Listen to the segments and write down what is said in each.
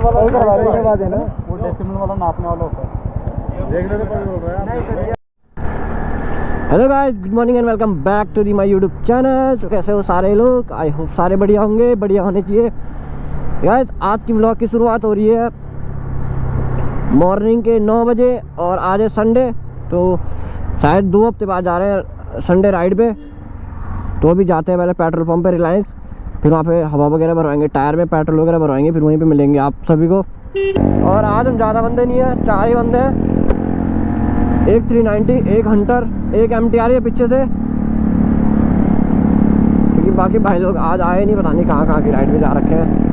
बाद है ना, वो डेसिमल वाला नापने वाला होता है, देखने तो पता चल रहा है। Hello guys, good morning and welcome back to the my YouTube channel. तो कैसे हो सारे लोग? आई होप सारे बढ़िया होंगे, बढ़िया होने चाहिए। गाइस, आज की व्लॉग की शुरुआत हो रही है मॉर्निंग के 9 बजे और आज है संडे, तो शायद 2 हफ्ते बाद जा रहे हैं संडे राइड पे। तो अभी जाते हैं पहले पेट्रोल पंप पे रिलायंस, फिर वहाँ पे हवा वगैरह भरवाएंगे, टायर में पेट्रोल वगैरह भरवाएंगे, फिर वहीं पे मिलेंगे आप सभी को। और आज हम ज़्यादा बंदे नहीं हैं, 4 ही बंदे हैं। एक 390, एक हंटर, एक MT आ रही है पीछे से, क्योंकि बाकी भाई लोग आज आए नहीं, पता नहीं कहाँ की राइड पे जा रखे हैं।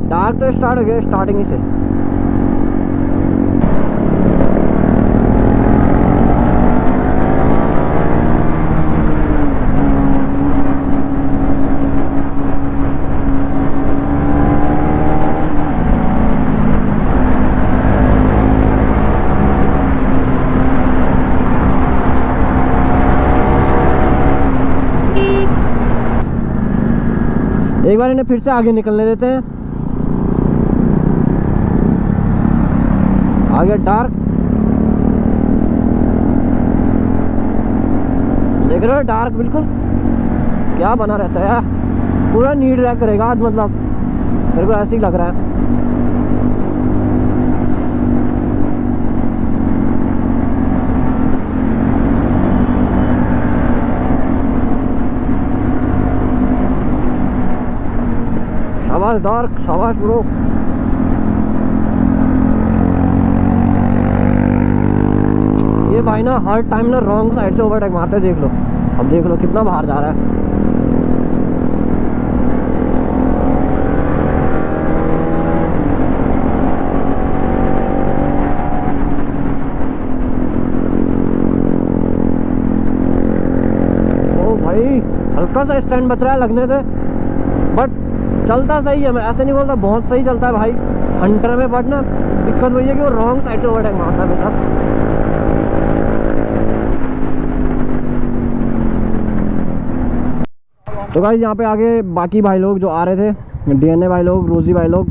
डार्क तो स्टार्ट हो गया स्टार्टिंग ही से। एक बार इन्हें फिर से आगे निकलने देते हैं। आगे डार्क देख रहे हो, डार्क बिल्कुल क्या बना रहता है यार, पूरा नीड रैक करेगा आज, मतलब मेरे को ऐसे ही लग रहा है। शाबाश डार्क, शाबाश ब्रो। ये भाई ना हर टाइम ना रॉन्ग साइड से ओवरटेक मारते, देख लो। अब देख लो कितना बाहर जा रहा है। ओ भाई, हल्का सा स्टैंड बच रहा है लगने से, बट चलता सही है। मैं ऐसे नहीं बोलता बहुत सही चलता है भाई हंटर में, बट ना दिक्कत वही है कि वो रॉन्ग साइड से ओवरटेक मारता है मेरे साथ। तो गाइस, यहाँ पे आगे बाकी भाई लोग जो आ रहे थे, DNA भाई लोग, रोजी भाई लोग,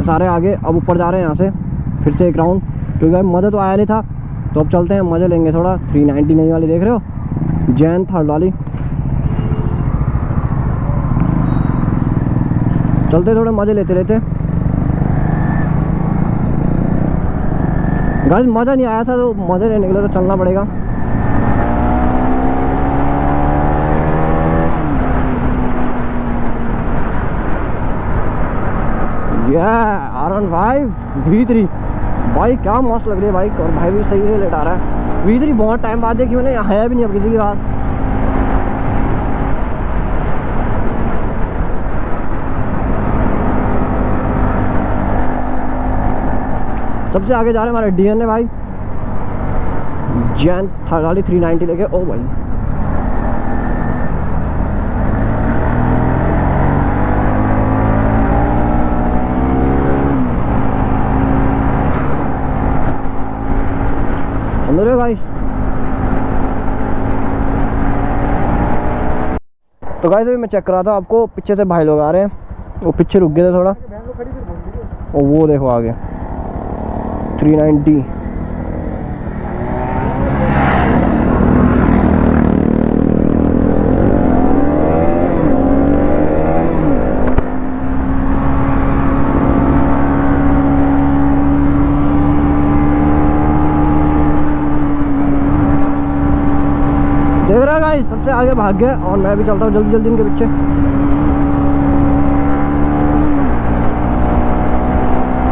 सारे आगे अब ऊपर जा रहे हैं यहाँ से फिर से एक राउंड, क्योंकि मज़ा तो आया नहीं था, तो अब चलते हैं मज़े लेंगे थोड़ा। 390 नई वाली देख रहे हो, जैन थर्ड वाली, चलते थोड़े मज़े लेते रहते। गाइस, मज़ा नहीं आया था, तो मज़े लेने के लिए तो चलना पड़ेगा। R15 V3 भाई क्या मस्त लग रही है बाइक, और भाई भी सही से लेट आ रहा है। V3 बहुत टाइम बाद देखी मैंने, है भी नहीं अब किसी के पास। सबसे आगे जा रहे हैं हमारे DNA भाई, जैन थर्ड वाली 390 लेके। ओ भाई, अंदर गाइस। तो गाइस अभी मैं चेक कर रहा था, आपको पीछे से भाई लोग आ रहे हैं, वो पीछे रुक गए थे थोड़ा, और वो देखो आगे 390। देख रहा है गाइस, सबसे आगे भाग गए और मैं भी चलता हूँ जल्दी जल्दी इनके पीछे।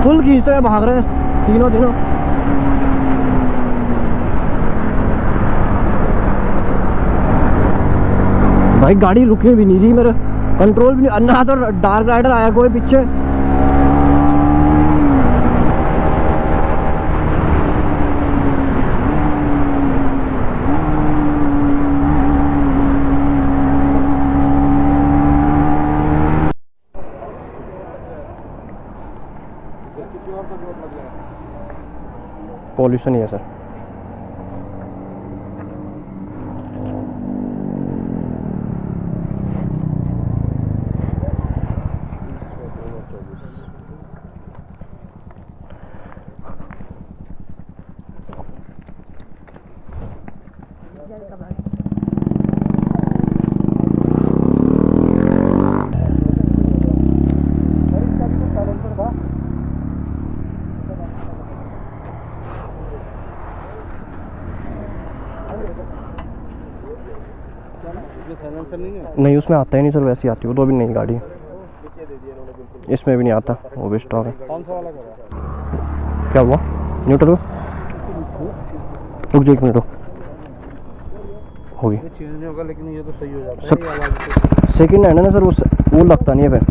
फुल खींचते हुए भाग रहे हैं तीनों। भाई गाड़ी रुके भी नहीं रही, मेरा कंट्रोल भी नहीं। अन्ना तो डार्क राइडर आया कोई पीछे, पॉल्यूशन ही है सर। साइलेंसर नहीं है? नहीं उसमें आता ही नहीं सर, वैसी आती है वो तो अभी नई गाड़ी है, इसमें भी नहीं आता, वो भी स्टॉक है। कौन सा वाला करा? क्या हुआ न्यूट्रल में? रुक जाइए 1 मिनट, होगी। ये चेंज नहीं होगा लेकिन ये तो सही हो जाता है सर ये आवाज़। सेकंड हैंड है ना सर, वो लगता नहीं है फिर।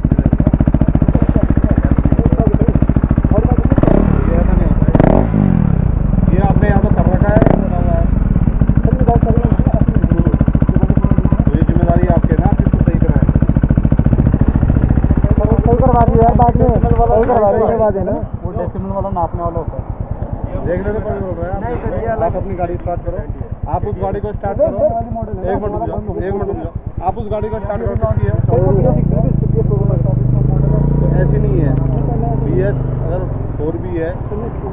ये आपने यहाँ तो कर रखा है, तो ये जिम्मेदारी आपके ना, आप इसको सही कराएं। सही करवा दिया यार बाद में, सही करवा देने के बाद है ना, वो डेसिमल वाला नापने वाला होता है। देखने तो पता चल रहा है। आप अपनी गाड़ी स्टार्ट करो, आप उस गाड़ी को स्टार्ट करो। 1 मिनट रुक जाओ, 1 मिनट रुक जाओ। आप उस गाड़ी को स्टार्ट करो, किसकी है? ऐसी नहीं है BS, अगर 4 भी है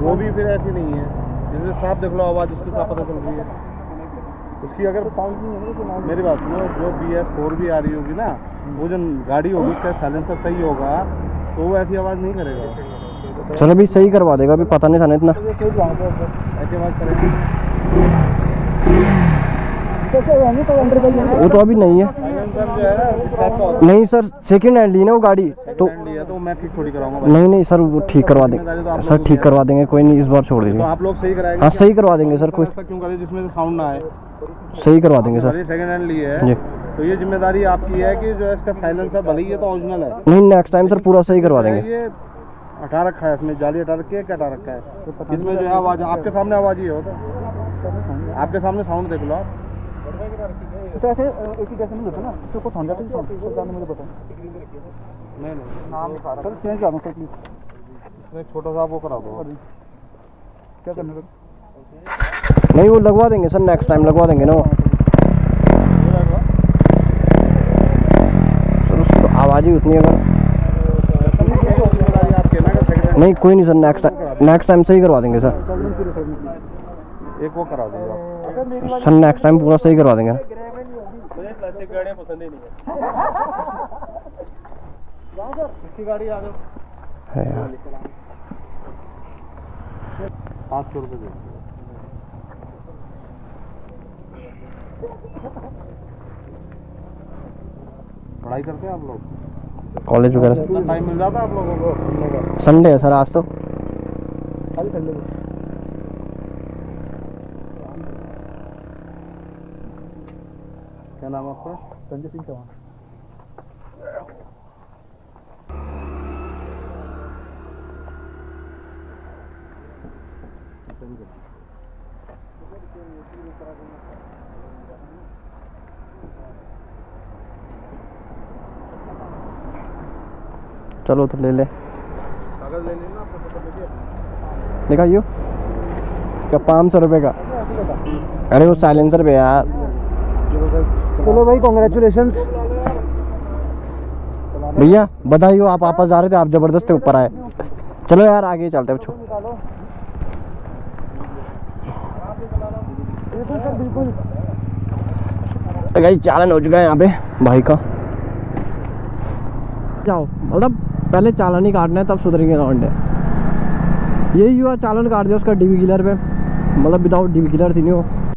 वो भी फिर ऐसी नहीं है, जिसमें साफ देख लो आवाज़ उसके साथ पता चल रही है उसकी। अगर मेरी बात सुनो, जो BS 4 भी आ रही होगी ना, वो जो गाड़ी होगी उसका साइलेंसर सही होगा तो वो ऐसी आवाज़ नहीं करेगा। चलो अभी सही करवा देगा, अभी पता नहीं था ना इतना। ऐसी आवाज़ करेगी वो तो अभी नहीं है। साइलेंसर जो है नहीं सर सेकंड हैंड ली ना वो गाड़ी तो। लिया तो मैं ठीक थोड़ी कराऊंगा। नहीं नहीं सर वो ठीक करवा देंगे सर, ठीक करवा देंगे, कोई नहीं, इस बार छोड़ तो दीजिए। आप लोग सही कराएंगे? हाँ सही करवा देंगे सर, कोई ऐसा क्यों करें जिसमें से साउंड ना आए? सही करवा देंगे सर। सेकंड हैंड ली है जी तो ये जिम्मेदारी आपकी है कि जो है इसका साइलेंसर भले ही ये तो ओरिजिनल है, नहीं, नेक्स्ट टाइम सर पूरा सही करवा देंगे। ये हटा रखा है, इसमें जाली हटा रखी है, क्या हटा रखा है? इसमें जो है आवाज़ आपके सामने आवाज़ ही होता है, आपके सामने साउंड देख लो आप। ऐसे एक ही कैसे नहीं होता ना, इसको कुछ हो जाता है तो मुझे पता नहीं नाम लिखा रहा है, चेंज करा दो सर प्लीज। इसमें छोटा सा वो करा दो। क्या करने का? नहीं वो लगवा देंगे सर, नेक्स्ट टाइम लगवा देंगे ना वो। सर उसकी तो आवाज़ ही उतनी है अगर। नहीं कोई नहीं सर, नेक्स्ट टाइम सही करवा देंगे सर। एक वो करा दीजिए सर नेक्स्ट टाइम पूरा सही करवा देंगे। प्लास्टिक गाड़ियाँ पसंद ही नहीं है। इसकी गाड़ी आ जाओ है यार 500 रुपये दे। पढ़ाई करते हैं आप लोग? कॉलेज वगैरह टाइम मिल जाता है आप लोगों को? संडे है सर आज तो। खाली संडे को। क्या नाम है आपका? संजय सिंह चौहान। चलो तो ले ले, कागज ले लेना, आपको पता लगे। दिखाइयो क्या 500 रुपये का। अरे वो साइलेंसर पे यार। चलो भाई कॉन्ग्रेचुलेशन भैया, बधाई हो, आप वापस जा रहे थे, आप जबरदस्ती ऊपर आए। चलो यार आगे चलते हैं। बिल्कुल गाइस चालान हो चुका है यहाँ पे भाई का। जाओ मतलब पहले चालान ही काटना है तब सुधरेंगे लौंडे। यही हुआ, चालान काट दिया उसका डीवी किलर पे, मतलब विदाउट डीवी किलर थी नहीं वो।